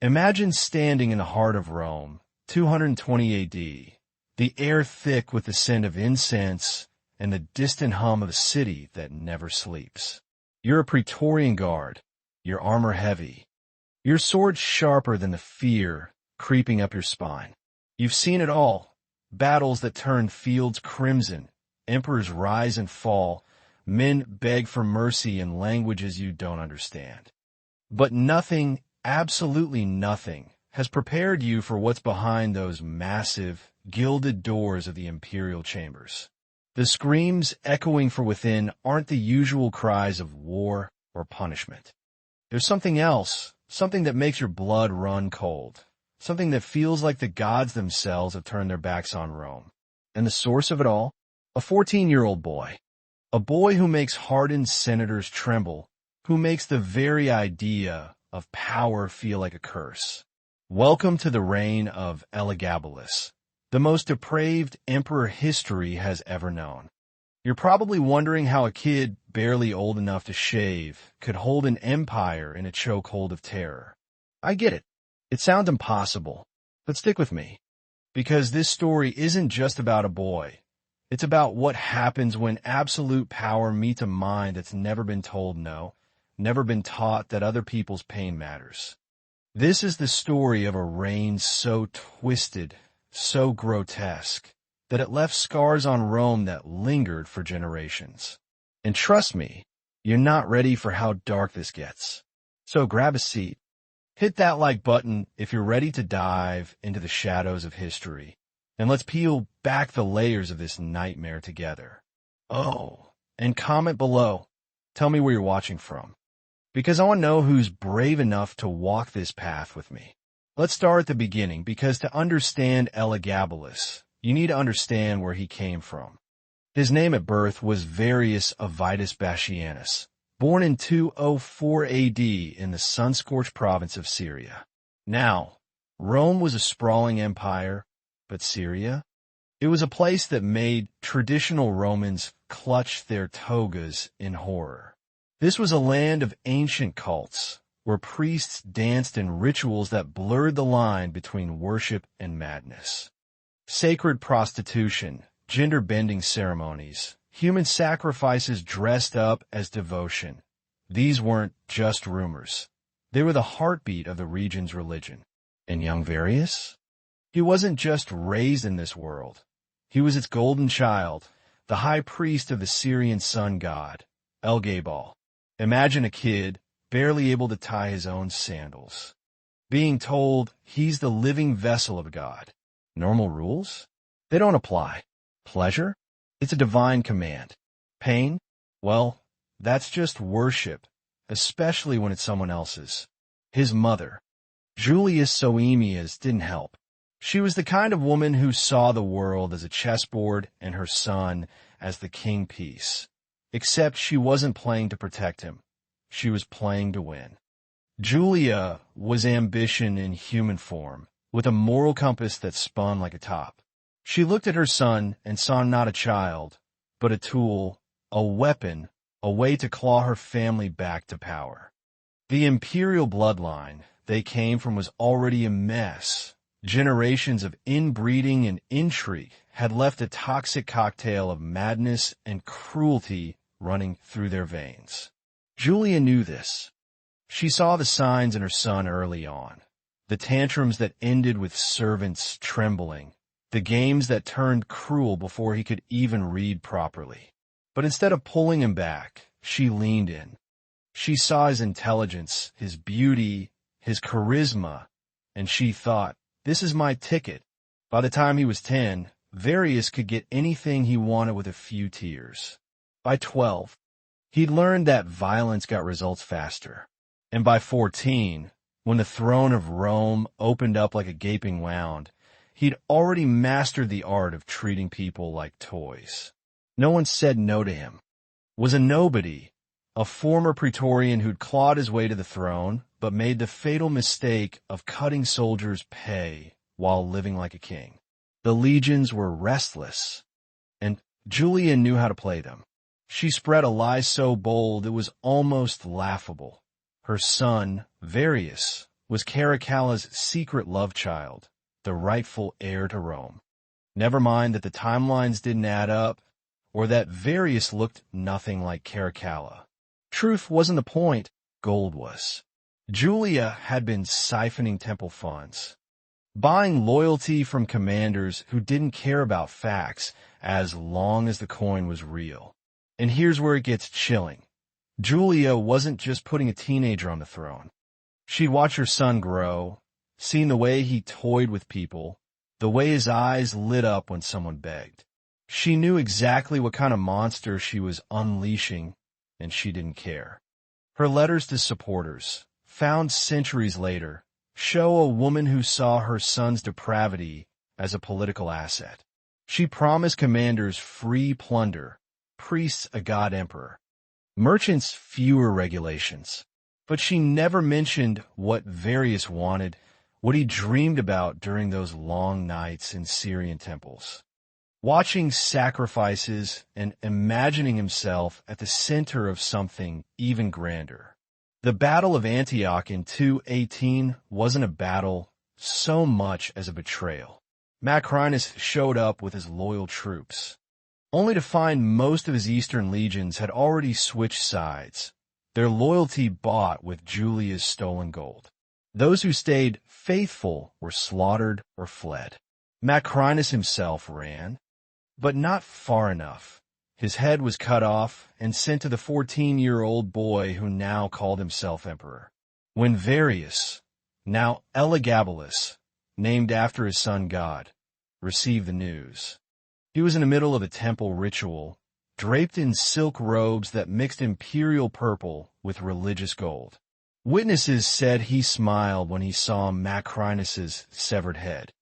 Imagine standing in the heart of Rome, 220 AD, the air thick with the scent of incense and the distant hum of a city that never sleeps. You're a Praetorian guard, your armor heavy, your sword sharper than the fear creeping up your spine. You've seen it all, battles that turn fields crimson, emperors rise and fall, men beg for mercy in languages you don't understand. But nothing, absolutely nothing, has prepared you for what's behind those massive, gilded doors of the imperial chambers. The screams echoing from within aren't the usual cries of war or punishment. There's something else, something that makes your blood run cold, something that feels like the gods themselves have turned their backs on Rome. And the source of it all? A 14-year-old boy. A boy who makes hardened senators tremble, who makes the very idea of power feel like a curse. Welcome to the reign of Elagabalus, the most depraved emperor history has ever known. You're probably wondering how a kid barely old enough to shave could hold an empire in a chokehold of terror. I get it. It sounds impossible, but stick with me. Because this story isn't just about a boy. It's about what happens when absolute power meets a mind that's never been told no, never been taught that other people's pain matters. This is the story of a reign so twisted, so grotesque, that it left scars on Rome that lingered for generations. And trust me, you're not ready for how dark this gets. So grab a seat. Hit that like button if you're ready to dive into the shadows of history. And let's peel back the layers of this nightmare together. Oh, and comment below. Tell me where you're watching from. Because I want to know who's brave enough to walk this path with me. Let's start at the beginning, because to understand Elagabalus, you need to understand where he came from. His name at birth was Varius Avitus Bassianus, born in 204 AD in the sun-scorched province of Syria. Now, Rome was a sprawling empire, but Syria? It was a place that made traditional Romans clutch their togas in horror. This was a land of ancient cults, where priests danced in rituals that blurred the line between worship and madness. Sacred prostitution, gender-bending ceremonies, human sacrifices dressed up as devotion. These weren't just rumors. They were the heartbeat of the region's religion. And young Varius? He wasn't just raised in this world. He was its golden child, the high priest of the Syrian sun god, Elagabalus. Imagine a kid, barely able to tie his own sandals, being told he's the living vessel of God. Normal rules? They don't apply. Pleasure? It's a divine command. Pain? Well, that's just worship, especially when it's someone else's. His mother, Julius Soemias, didn't help. She was the kind of woman who saw the world as a chessboard and her son as the king piece. Except she wasn't playing to protect him. She was playing to win. Julia was ambition in human form, with a moral compass that spun like a top. She looked at her son and saw not a child, but a tool, a weapon, a way to claw her family back to power. The imperial bloodline they came from was already a mess. Generations of inbreeding and intrigue had left a toxic cocktail of madness and cruelty running through their veins. Julia knew this. She saw the signs in her son early on. The tantrums that ended with servants trembling. The games that turned cruel before he could even read properly. But instead of pulling him back, she leaned in. She saw his intelligence, his beauty, his charisma, and she thought, this is my ticket. By the time he was 10, Varius could get anything he wanted with a few tears. By 12, he'd learned that violence got results faster. And by 14, when the throne of Rome opened up like a gaping wound, he'd already mastered the art of treating people like toys. No one said no to him. Was a nobody, a former Praetorian who'd clawed his way to the throne, but made the fatal mistake of cutting soldiers' pay while living like a king. The legions were restless, and Julia knew how to play them. She spread a lie so bold it was almost laughable. Her son, Varius, was Caracalla's secret love child, the rightful heir to Rome. Never mind that the timelines didn't add up, or that Varius looked nothing like Caracalla. Truth wasn't the point, gold was. Julia had been siphoning temple funds, buying loyalty from commanders who didn't care about facts as long as the coin was real. And here's where it gets chilling. Julia wasn't just putting a teenager on the throne. She'd watched her son grow, seen the way he toyed with people, the way his eyes lit up when someone begged. She knew exactly what kind of monster she was unleashing, and she didn't care. Her letters to supporters, found centuries later, show a woman who saw her son's depravity as a political asset. She promised commanders free plunder, priests a god emperor, merchants fewer regulations. But she never mentioned what Varius wanted, what he dreamed about during those long nights in Syrian temples. Watching sacrifices and imagining himself at the center of something even grander. The Battle of Antioch in 218 wasn't a battle so much as a betrayal. Macrinus showed up with his loyal troops, only to find most of his eastern legions had already switched sides, their loyalty bought with Julia's stolen gold. Those who stayed faithful were slaughtered or fled. Macrinus himself ran, but not far enough. His head was cut off and sent to the 14-year-old boy who now called himself emperor. When Varius, now Elagabalus, named after his sun god, received the news, he was in the middle of a temple ritual, draped in silk robes that mixed imperial purple with religious gold. Witnesses said he smiled when he saw Macrinus's severed head.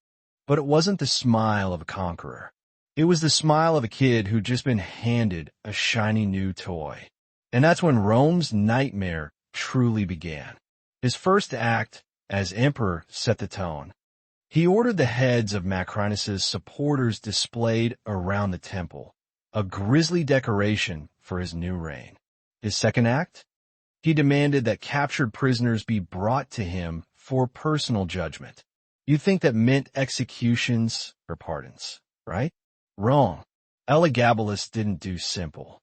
But it wasn't the smile of a conqueror. It was the smile of a kid who'd just been handed a shiny new toy. And that's when Rome's nightmare truly began. His first act as emperor set the tone. He ordered the heads of Macrinus's supporters displayed around the temple, a grisly decoration for his new reign. His second act? He demanded that captured prisoners be brought to him for personal judgment. You'd think that meant executions or pardons, right? Wrong. Elagabalus didn't do simple.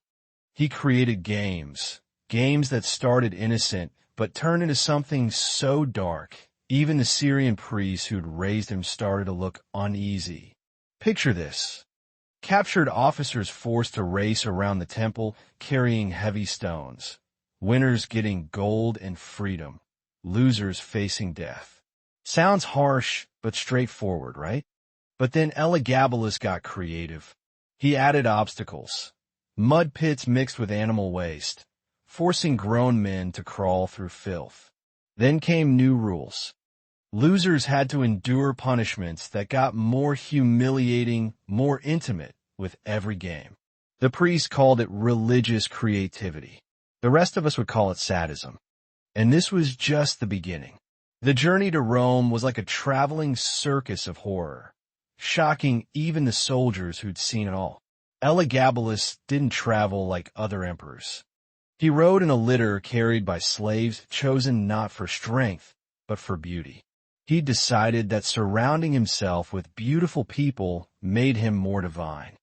He created games that started innocent but turned into something so dark, even the Syrian priests who'd raised him started to look uneasy. Picture this. Captured officers forced to race around the temple carrying heavy stones. Winners getting gold and freedom. Losers facing death. Sounds harsh, but straightforward, right? But then Elagabalus got creative. He added obstacles. Mud pits mixed with animal waste, forcing grown men to crawl through filth. Then came new rules. Losers had to endure punishments that got more humiliating, more intimate with every game. The priests called it religious creativity. The rest of us would call it sadism. And this was just the beginning. The journey to Rome was like a traveling circus of horror, shocking even the soldiers who'd seen it all. Elagabalus didn't travel like other emperors. He rode in a litter carried by slaves chosen not for strength, but for beauty. He decided that surrounding himself with beautiful people made him more divine,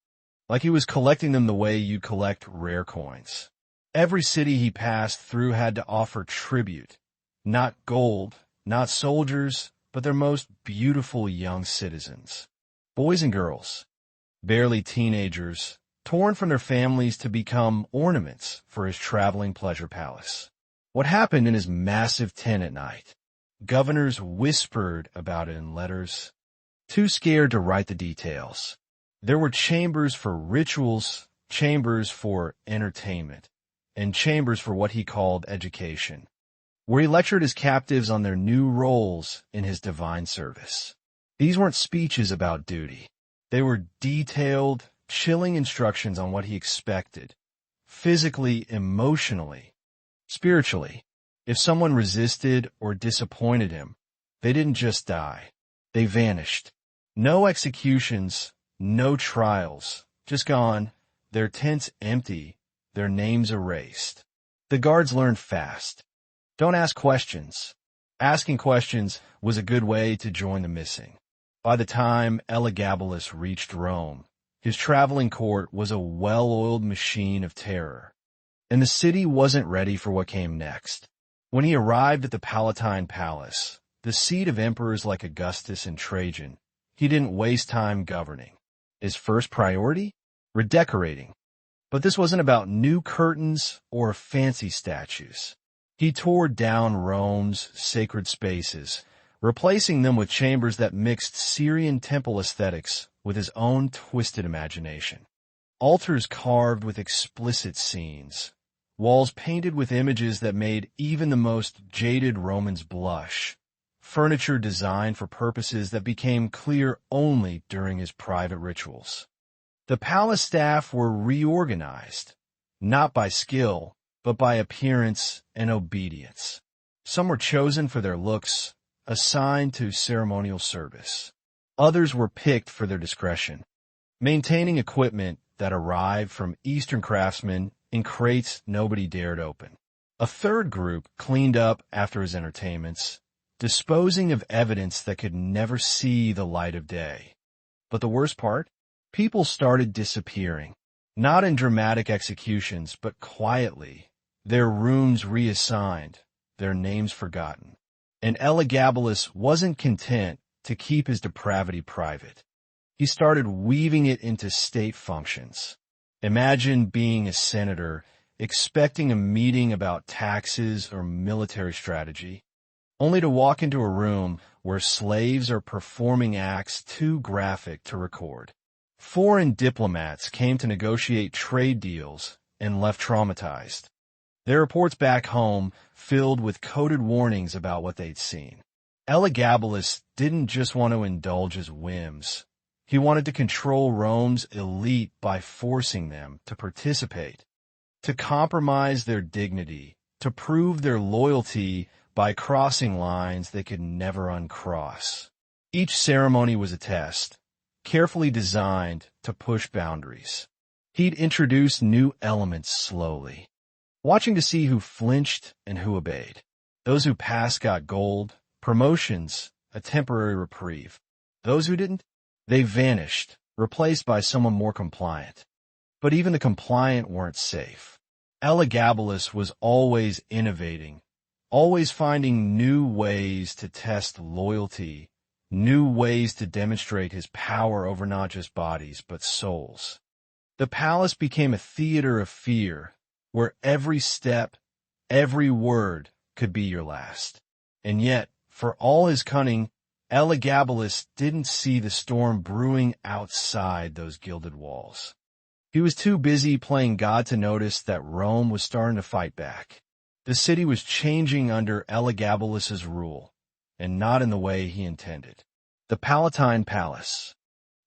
like he was collecting them the way you collect rare coins. Every city he passed through had to offer tribute, not gold, not soldiers, but their most beautiful young citizens. Boys and girls, barely teenagers, torn from their families to become ornaments for his traveling pleasure palace. What happened in his massive tent at night? Governors whispered about it in letters, too scared to write the details. There were chambers for rituals, chambers for entertainment, and chambers for what he called education, where he lectured his captives on their new roles in his divine service. These weren't speeches about duty. They were detailed, chilling instructions on what he expected, physically, emotionally, spiritually. If someone resisted or disappointed him, they didn't just die. They vanished. No executions, no trials, just gone, their tents empty, their names erased. The guards learned fast. Don't ask questions. Asking questions was a good way to join the missing. By the time Elagabalus reached Rome, his traveling court was a well-oiled machine of terror, and the city wasn't ready for what came next. When he arrived at the Palatine Palace, the seat of emperors like Augustus and Trajan, he didn't waste time governing. His first priority? Redecorating. But this wasn't about new curtains or fancy statues. He tore down Rome's sacred spaces, replacing them with chambers that mixed Syrian temple aesthetics with his own twisted imagination. Altars carved with explicit scenes, walls painted with images that made even the most jaded Romans blush, furniture designed for purposes that became clear only during his private rituals. The palace staff were reorganized, not by skill, but by appearance and obedience. Some were chosen for their looks, assigned to ceremonial service. Others were picked for their discretion, maintaining equipment that arrived from Eastern craftsmen in crates nobody dared open. A third group cleaned up after his entertainments, disposing of evidence that could never see the light of day. But the worst part? People started disappearing, not in dramatic executions, but quietly, their rooms reassigned, their names forgotten. And Elagabalus wasn't content to keep his depravity private. He started weaving it into state functions. Imagine being a senator, expecting a meeting about taxes or military strategy, only to walk into a room where slaves are performing acts too graphic to record. Foreign diplomats came to negotiate trade deals and left traumatized. Their reports back home filled with coded warnings about what they'd seen. Elagabalus didn't just want to indulge his whims. He wanted to control Rome's elite by forcing them to participate, to compromise their dignity, to prove their loyalty by crossing lines they could never uncross. Each ceremony was a test, carefully designed to push boundaries. He'd introduce new elements slowly, watching to see who flinched and who obeyed. Those who passed got gold, promotions, a temporary reprieve. Those who didn't, they vanished, replaced by someone more compliant. But even the compliant weren't safe. Elagabalus was always innovating, always finding new ways to test loyalty, new ways to demonstrate his power over not just bodies, but souls. The palace became a theater of fear, where every step, every word could be your last. And yet, for all his cunning, Elagabalus didn't see the storm brewing outside those gilded walls. He was too busy playing God to notice that Rome was starting to fight back. The city was changing under Elagabalus's rule, and not in the way he intended. The Palatine Palace,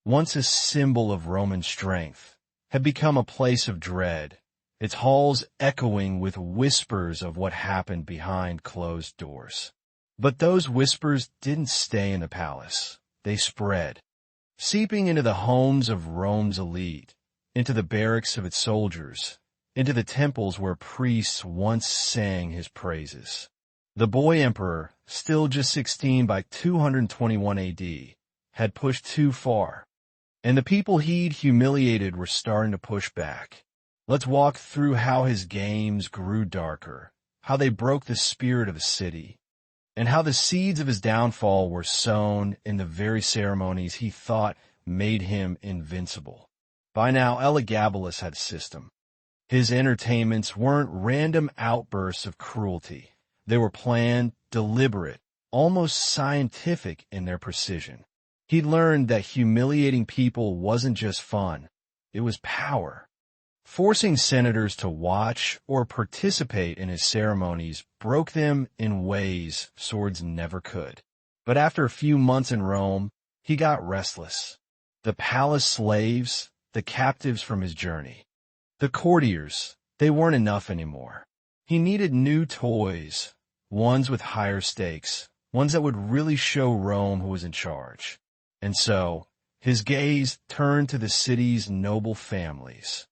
once a symbol of Roman strength, had become a place of dread, its halls echoing with whispers of what happened behind closed doors. But those whispers didn't stay in the palace. They spread, seeping into the homes of Rome's elite, into the barracks of its soldiers, into the temples where priests once sang his praises. The boy emperor, still just 16 by 221 AD, had pushed too far, and the people he'd humiliated were starting to push back. Let's walk through how his games grew darker, how they broke the spirit of the city, and how the seeds of his downfall were sown in the very ceremonies he thought made him invincible. By now, Elagabalus had a system. His entertainments weren't random outbursts of cruelty. They were planned, deliberate, almost scientific in their precision. He'd learned that humiliating people wasn't just fun. It was power. Forcing senators to watch or participate in his ceremonies broke them in ways swords never could. But after a few months in Rome, he got restless. The palace slaves, the captives from his journey, the courtiers, they weren't enough anymore. He needed new toys, ones with higher stakes, ones that would really show Rome who was in charge. And so, his gaze turned to the city's noble families,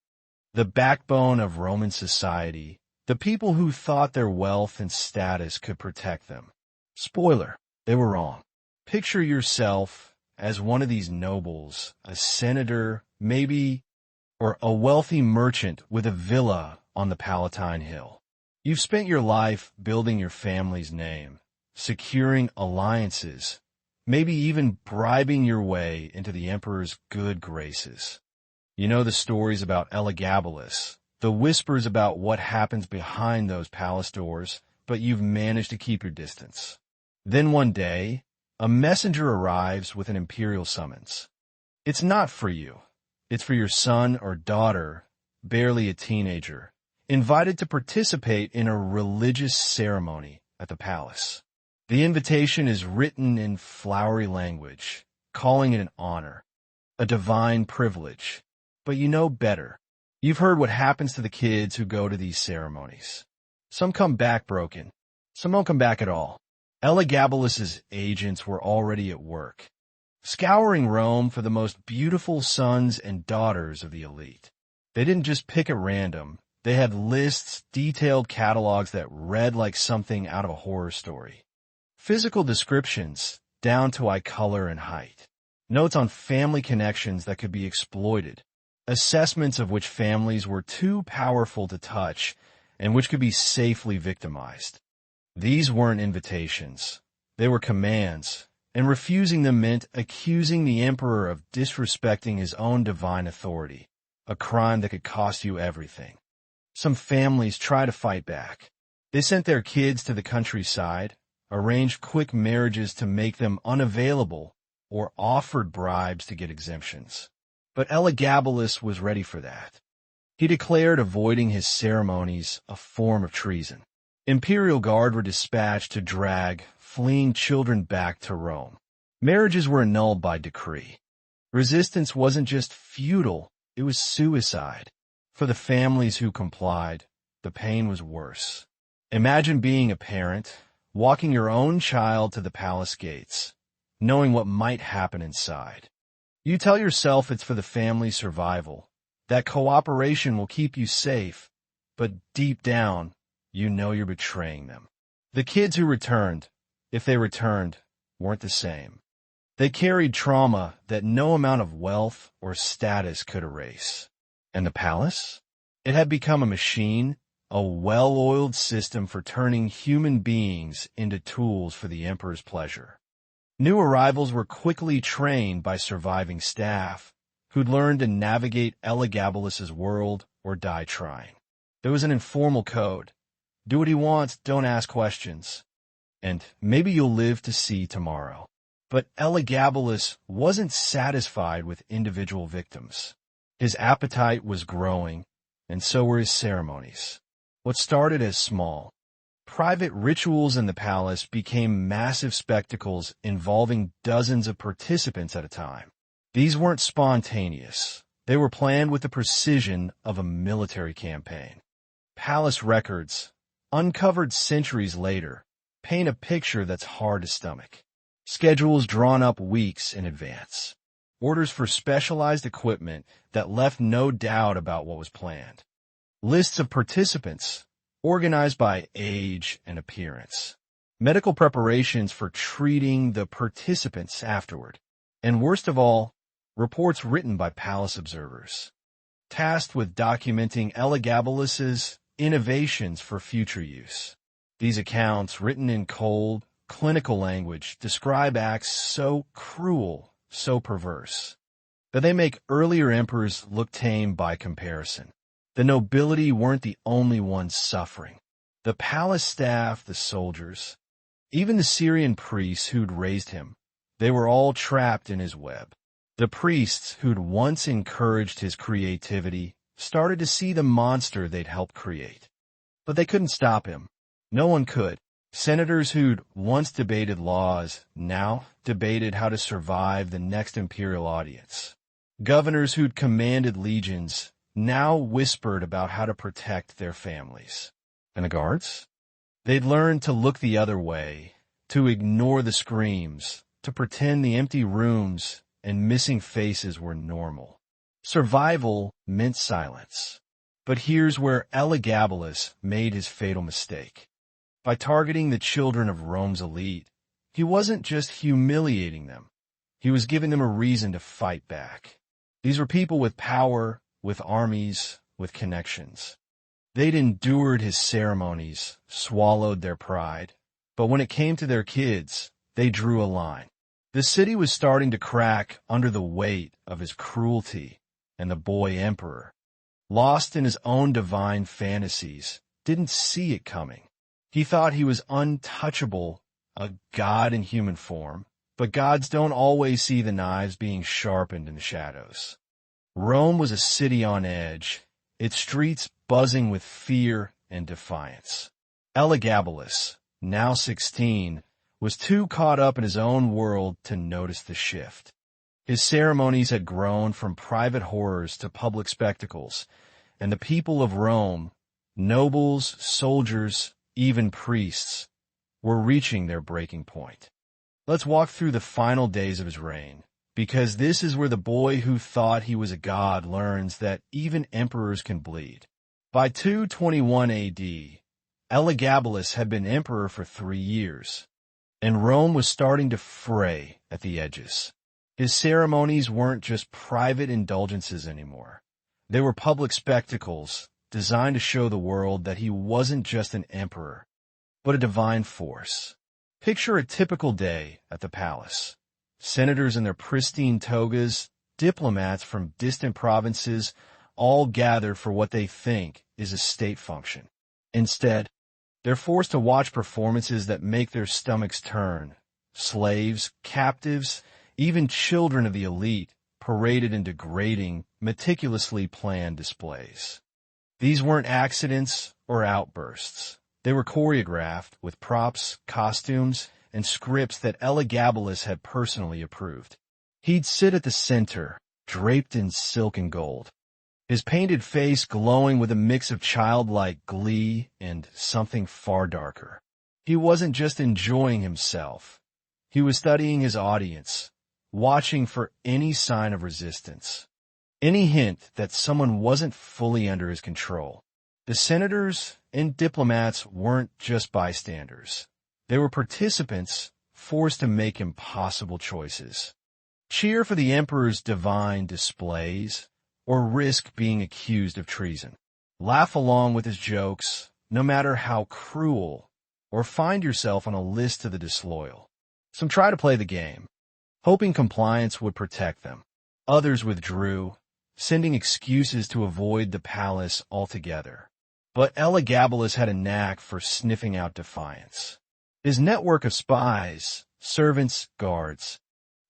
the backbone of Roman society, the people who thought their wealth and status could protect them. Spoiler, they were wrong. Picture yourself as one of these nobles, a senator, maybe, or a wealthy merchant with a villa on the Palatine Hill. You've spent your life building your family's name, securing alliances, maybe even bribing your way into the emperor's good graces. You know the stories about Elagabalus, the whispers about what happens behind those palace doors, but you've managed to keep your distance. Then one day, a messenger arrives with an imperial summons. It's not for you. It's for your son or daughter, barely a teenager, invited to participate in a religious ceremony at the palace. The invitation is written in flowery language, calling it an honor, a divine privilege. But you know better. You've heard what happens to the kids who go to these ceremonies. Some come back broken. Some don't come back at all. Elagabalus's agents were already at work, scouring Rome for the most beautiful sons and daughters of the elite. They didn't just pick at random. They had lists, detailed catalogs that read like something out of a horror story. Physical descriptions, down to eye color and height. Notes on family connections that could be exploited. Assessments of which families were too powerful to touch and which could be safely victimized. These weren't invitations. They were commands, and refusing them meant accusing the emperor of disrespecting his own divine authority, a crime that could cost you everything. Some families try to fight back. They sent their kids to the countryside, arranged quick marriages to make them unavailable, or offered bribes to get exemptions. But Elagabalus was ready for that. He declared avoiding his ceremonies a form of treason. Imperial guard were dispatched to drag fleeing children back to Rome. Marriages were annulled by decree. Resistance wasn't just futile, it was suicide. For the families who complied, the pain was worse. Imagine being a parent, walking your own child to the palace gates, knowing what might happen inside. You tell yourself it's for the family's survival, that cooperation will keep you safe, but deep down, you know you're betraying them. The kids who returned, if they returned, weren't the same. They carried trauma that no amount of wealth or status could erase. And the palace? It had become a machine, a well-oiled system for turning human beings into tools for the emperor's pleasure. New arrivals were quickly trained by surviving staff, who'd learned to navigate Elagabalus's world or die trying. There was an informal code. Do what he wants, don't ask questions. And maybe you'll live to see tomorrow. But Elagabalus wasn't satisfied with individual victims. His appetite was growing, and so were his ceremonies. What started as small, private rituals in the palace became massive spectacles involving dozens of participants at a time. These weren't spontaneous. They were planned with the precision of a military campaign. Palace records, uncovered centuries later, paint a picture that's hard to stomach. Schedules drawn up weeks in advance. Orders for specialized equipment that left no doubt about what was planned. Lists of participants, organized by age and appearance. Medical preparations for treating the participants afterward. And worst of all, reports written by palace observers, tasked with documenting Elagabalus's innovations for future use. These accounts, written in cold, clinical language, describe acts so cruel, so perverse, that they make earlier emperors look tame by comparison. The nobility weren't the only ones suffering. The palace staff, the soldiers, even the Syrian priests who'd raised him, they were all trapped in his web. The priests who'd once encouraged his creativity started to see the monster they'd helped create. But they couldn't stop him. No one could. Senators who'd once debated laws now debated how to survive the next imperial audience. Governors who'd commanded legions now whispered about how to protect their families. And the guards? They'd learned to look the other way, to ignore the screams, to pretend the empty rooms and missing faces were normal. Survival meant silence. But here's where Elagabalus made his fatal mistake. By targeting the children of Rome's elite, He wasn't just humiliating them. He was giving them a reason to fight back. These were people with power, with armies, with connections. They'd endured his ceremonies, swallowed their pride. But when it came to their kids, they drew a line. The city was starting to crack under the weight of his cruelty, and the boy emperor, lost in his own divine fantasies, didn't see it coming. He thought he was untouchable, a god in human form, but gods don't always see the knives being sharpened in the shadows. Rome was a city on edge, its streets buzzing with fear and defiance. Elagabalus, now 16, was too caught up in his own world to notice the shift. His ceremonies had grown from private horrors to public spectacles, and the people of Rome, nobles, soldiers, even priests, were reaching their breaking point. Let's walk through the final days of his reign, because this is where the boy who thought he was a god learns that even emperors can bleed. By 221 AD, Elagabalus had been emperor for 3 years, and Rome was starting to fray at the edges. His ceremonies weren't just private indulgences anymore. They were public spectacles designed to show the world that he wasn't just an emperor, but a divine force. Picture a typical day at the palace. Senators in their pristine togas, diplomats from distant provinces, all gather for what they think is a state function. Instead, they're forced to watch performances that make their stomachs turn. Slaves, captives, even children of the elite paraded in degrading, meticulously planned displays. These weren't accidents or outbursts. They were choreographed with props, costumes, and scripts that Elagabalus had personally approved. He'd sit at the center, draped in silk and gold, his painted face glowing with a mix of childlike glee and something far darker. He wasn't just enjoying himself. He was studying his audience, watching for any sign of resistance, any hint that someone wasn't fully under his control. The senators and diplomats weren't just bystanders. They were participants forced to make impossible choices. Cheer for the emperor's divine displays, or risk being accused of treason. Laugh along with his jokes, no matter how cruel, or find yourself on a list of the disloyal. Some try to play the game, hoping compliance would protect them. Others withdrew, sending excuses to avoid the palace altogether. But Elagabalus had a knack for sniffing out defiance. His network of spies, servants, guards,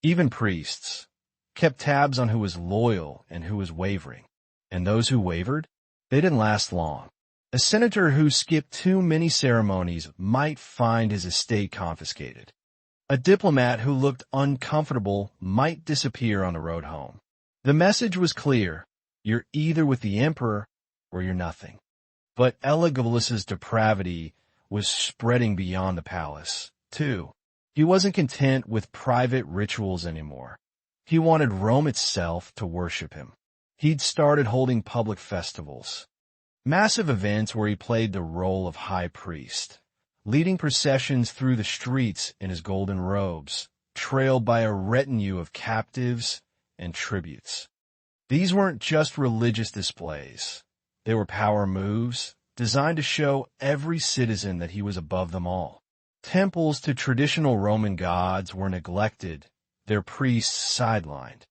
even priests, kept tabs on who was loyal and who was wavering. And those who wavered, they didn't last long. A senator who skipped too many ceremonies might find his estate confiscated. A diplomat who looked uncomfortable might disappear on the road home. The message was clear: you're either with the emperor or you're nothing. But Elagabalus's depravity was spreading beyond the palace, too. He wasn't content with private rituals anymore. He wanted Rome itself to worship him. He'd started holding public festivals, massive events where he played the role of high priest, leading processions through the streets in his golden robes, trailed by a retinue of captives and tributes. These weren't just religious displays. They were power moves designed to show every citizen that he was above them all. Temples to traditional Roman gods were neglected, their priests sidelined.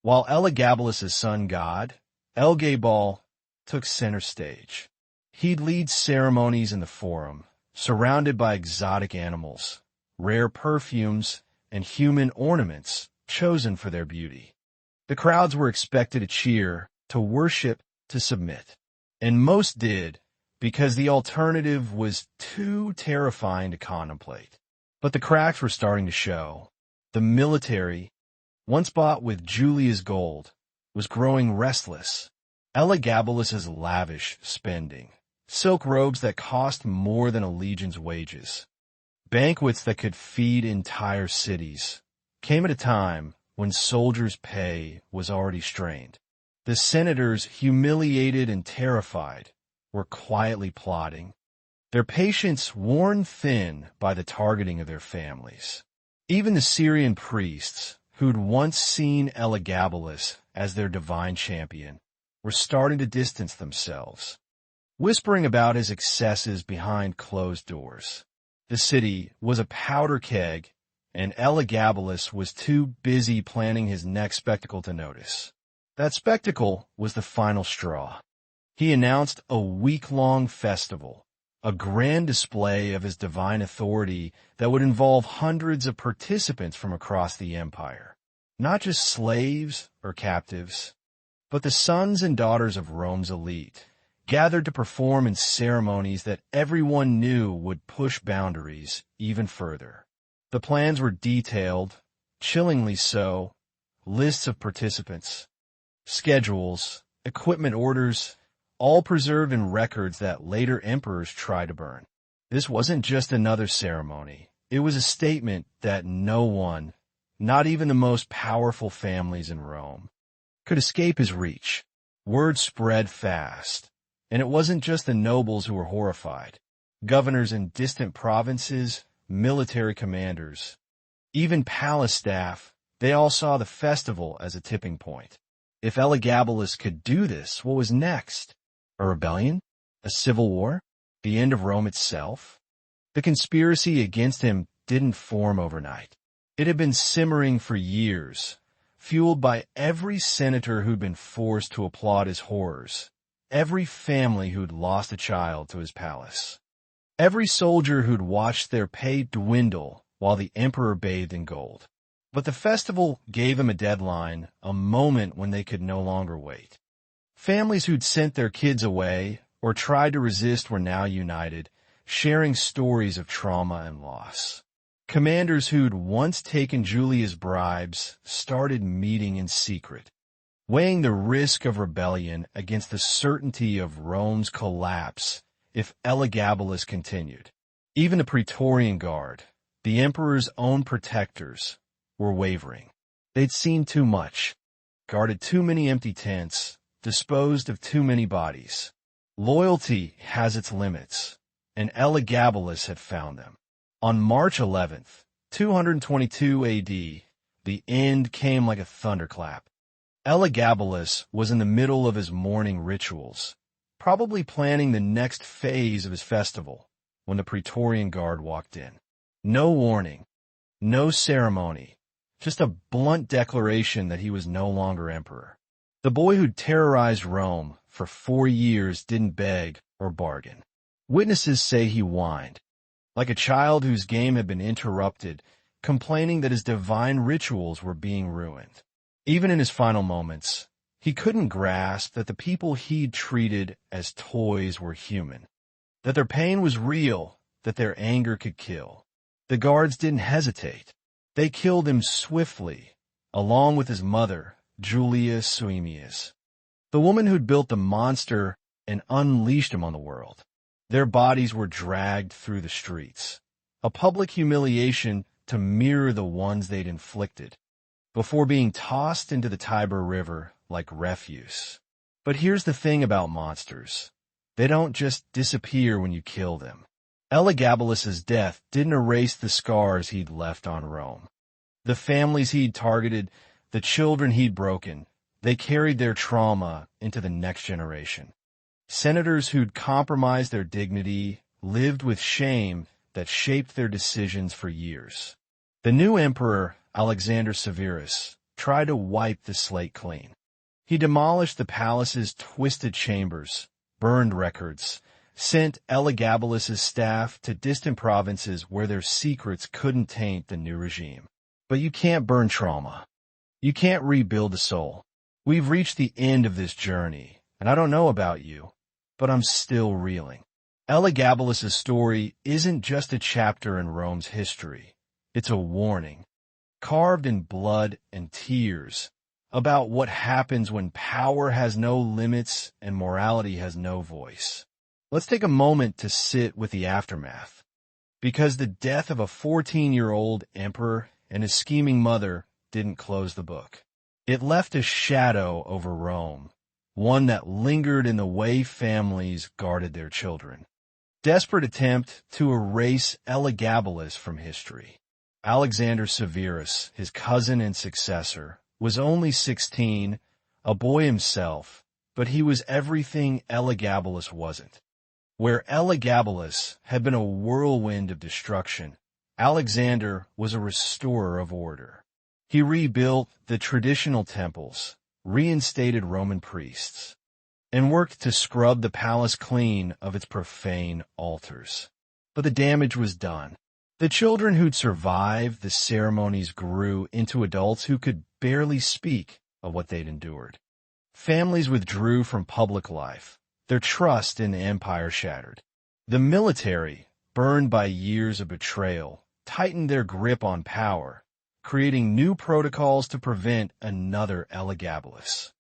While Elagabalus's sun god, Elagabal, took center stage. He'd lead ceremonies in the forum, surrounded by exotic animals, rare perfumes, and human ornaments chosen for their beauty. The crowds were expected to cheer, to worship, to submit. And most did, because the alternative was too terrifying to contemplate. But the cracks were starting to show. The military, once bought with Julia's gold, was growing restless. Elagabalus's lavish spending, silk robes that cost more than a legion's wages, banquets that could feed entire cities, came at a time when soldiers' pay was already strained. The senators, humiliated and terrified, were quietly plotting, their patience worn thin by the targeting of their families. Even the Syrian priests, who'd once seen Elagabalus as their divine champion, were starting to distance themselves, whispering about his excesses behind closed doors. The city was a powder keg, and Elagabalus was too busy planning his next spectacle to notice. That spectacle was the final straw. He announced a week-long festival, a grand display of his divine authority that would involve hundreds of participants from across the empire. Not just slaves or captives, but the sons and daughters of Rome's elite, gathered to perform in ceremonies that everyone knew would push boundaries even further. The plans were detailed, chillingly so, lists of participants, schedules, equipment orders, all preserved in records that later emperors tried to burn. This wasn't just another ceremony. It was a statement that no one, not even the most powerful families in Rome, could escape his reach. Word spread fast, and it wasn't just the nobles who were horrified. Governors in distant provinces, military commanders, even palace staff, they all saw the festival as a tipping point. If Elagabalus could do this, what was next? A rebellion? A civil war? The end of Rome itself? The conspiracy against him didn't form overnight. It had been simmering for years, fueled by every senator who'd been forced to applaud his horrors, every family who'd lost a child to his palace, every soldier who'd watched their pay dwindle while the emperor bathed in gold. But the festival gave him a deadline, a moment when they could no longer wait. Families who'd sent their kids away or tried to resist were now united, sharing stories of trauma and loss. Commanders who'd once taken Julia's bribes started meeting in secret, weighing the risk of rebellion against the certainty of Rome's collapse if Elagabalus continued. Even the Praetorian Guard, the emperor's own protectors, were wavering. They'd seen too much, guarded too many empty tents, disposed of too many bodies. Loyalty has its limits, and Elagabalus had found them. On March 11th, 222 AD, the end came like a thunderclap. Elagabalus was in the middle of his morning rituals, probably planning the next phase of his festival, when the Praetorian Guard walked in. No warning, no ceremony, just a blunt declaration that he was no longer emperor. The boy who'd terrorized Rome for 4 years didn't beg or bargain. Witnesses say he whined, like a child whose game had been interrupted, complaining that his divine rituals were being ruined. Even in his final moments, he couldn't grasp that the people he'd treated as toys were human, that their pain was real, that their anger could kill. The guards didn't hesitate. They killed him swiftly, along with his mother, Julia Suemius, the woman who'd built the monster and unleashed him on the world. Their bodies were dragged through the streets, a public humiliation to mirror the ones they'd inflicted, before being tossed into the Tiber River like refuse. But here's the thing about monsters. They don't just disappear when you kill them. Elagabalus's death didn't erase the scars he'd left on Rome. The families he'd targeted, the children he'd broken, they carried their trauma into the next generation. Senators who'd compromised their dignity lived with shame that shaped their decisions for years. The new emperor, Alexander Severus, tried to wipe the slate clean. He demolished the palace's twisted chambers, burned records, sent Elagabalus's staff to distant provinces where their secrets couldn't taint the new regime. But you can't burn trauma. You can't rebuild a soul. We've reached the end of this journey, and I don't know about you, but I'm still reeling. Elagabalus's story isn't just a chapter in Rome's history. It's a warning, carved in blood and tears, about what happens when power has no limits and morality has no voice. Let's take a moment to sit with the aftermath, because the death of a 14-year-old emperor and his scheming mother didn't close the book. It left a shadow over Rome, one that lingered in the way families guarded their children. Desperate attempt to erase Elagabalus from history. Alexander Severus, his cousin and successor, was only 16, a boy himself, but he was everything Elagabalus wasn't. Where Elagabalus had been a whirlwind of destruction, Alexander was a restorer of order. He rebuilt the traditional temples, reinstated Roman priests, and worked to scrub the palace clean of its profane altars. But the damage was done. The children who'd survived the ceremonies grew into adults who could barely speak of what they'd endured. Families withdrew from public life, their trust in the empire shattered. The military, burned by years of betrayal, tightened their grip on power, creating new protocols to prevent another Elagabalus.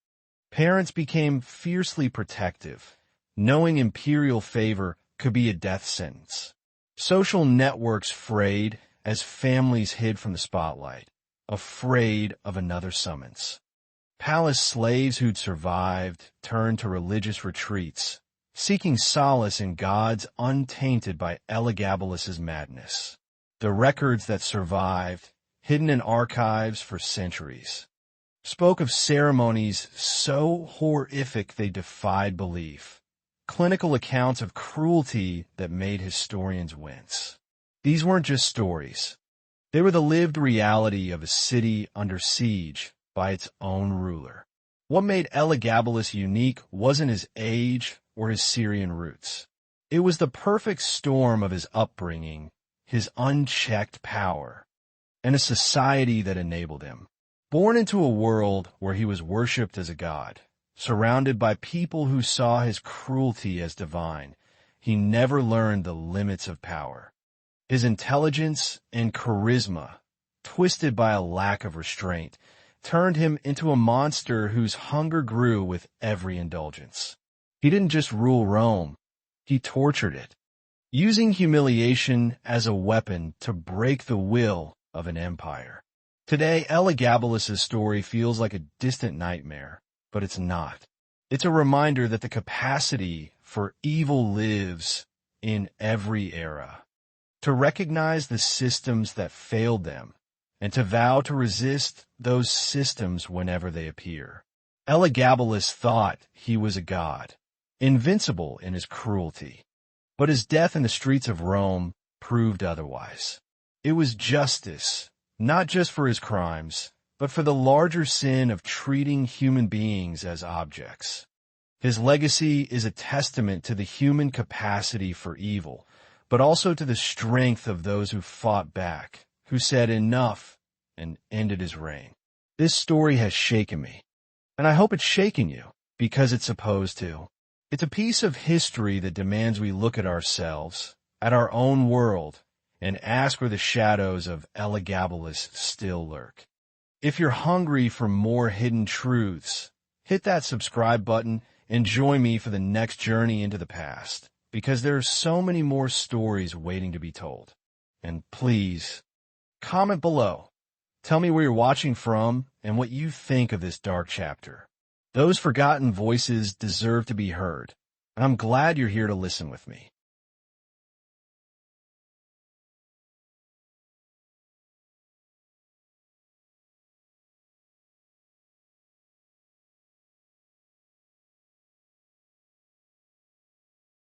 Parents became fiercely protective, knowing imperial favor could be a death sentence. Social networks frayed as families hid from the spotlight, afraid of another summons. Palace slaves who'd survived turned to religious retreats, seeking solace in gods untainted by Elagabalus's madness. The records that survived, hidden in archives for centuries, spoke of ceremonies so horrific they defied belief, clinical accounts of cruelty that made historians wince. These weren't just stories. They were the lived reality of a city under siege by its own ruler. What made Elagabalus unique wasn't his age or his Syrian roots. It was the perfect storm of his upbringing, his unchecked power, and a society that enabled him. Born into a world where he was worshipped as a god, surrounded by people who saw his cruelty as divine, he never learned the limits of power. His intelligence and charisma, twisted by a lack of restraint, turned him into a monster whose hunger grew with every indulgence. He didn't just rule Rome, he tortured it, using humiliation as a weapon to break the will of an empire. Today, Elagabalus's story feels like a distant nightmare, but it's not. It's a reminder that the capacity for evil lives in every era. To recognize the systems that failed them, and to vow to resist those systems whenever they appear. Elagabalus thought he was a god, invincible in his cruelty, but his death in the streets of Rome proved otherwise. It was justice, not just for his crimes, but for the larger sin of treating human beings as objects. His legacy is a testament to the human capacity for evil, but also to the strength of those who fought back, who said enough and ended his reign. This story has shaken me, and I hope it's shaken you, because it's supposed to. It's a piece of history that demands we look at ourselves, at our own world, and ask where the shadows of Elagabalus still lurk. If you're hungry for more hidden truths, hit that subscribe button and join me for the next journey into the past, because there are so many more stories waiting to be told. And please, comment below. Tell me where you're watching from and what you think of this dark chapter. Those forgotten voices deserve to be heard, and I'm glad you're here to listen with me.